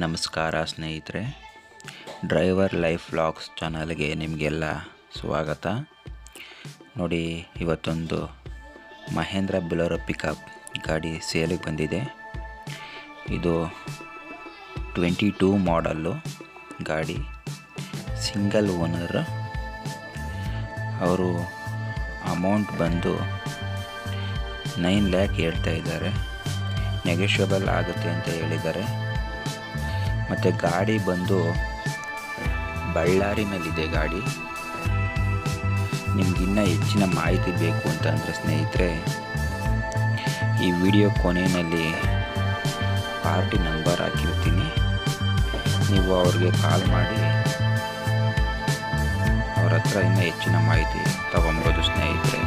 ನಮಸ್ಕಾರ ಸ್ನೇಹಿತರೆ, driver life vlogs ಚಾನಲ್ಗೆ ನಿಮಗೆಲ್ಲ ಸ್ವಾಗತ. ನೋಡಿ, ಇವತ್ತೊಂದು ಮಹೇಂದ್ರ ಬೊಲೆರೋ ಪಿಕಪ್ ಗಾಡಿ ಸೇಲಿಗೆ ಬಂದಿದೆ. ಇದು 22 ಮಾಡಲ್ಲು ಗಾಡಿ, ಸಿಂಗಲ್ ಓನರ್. ಅವರು ಅಮೌಂಟ್ ಬಂದು 9 ಲ್ಯಾಕ್ ಹೇಳ್ತಾ ಇದ್ದಾರೆ. ನೆಗೋಷಿಯಬಲ್ ಆಗುತ್ತೆ ಅಂತ ಹೇಳಿದ್ದಾರೆ. ಮತ್ತು ಗಾಡಿ ಬಂದು ಬಳ್ಳಾರಿನಲ್ಲಿದೆ ಗಾಡಿ. ನಿಮಗಿನ್ನ ಹೆಚ್ಚಿನ ಮಾಹಿತಿ ಬೇಕು ಅಂತಂದರೆ ಸ್ನೇಹಿತರೆ, ಈ ವಿಡಿಯೋ ಕೊನೆಯಲ್ಲಿ ಪಾರ್ಟಿ ನಂಬರ್ ಹಾಕಿರ್ತೀನಿ. ನೀವು ಅವ್ರಿಗೆ ಕಾಲ್ ಮಾಡಿ ಅವ್ರ ಹತ್ರ ಇನ್ನೂ ಹೆಚ್ಚಿನ ಮಾಹಿತಿ ತಗೊಬೋದು ಸ್ನೇಹಿತರೆ.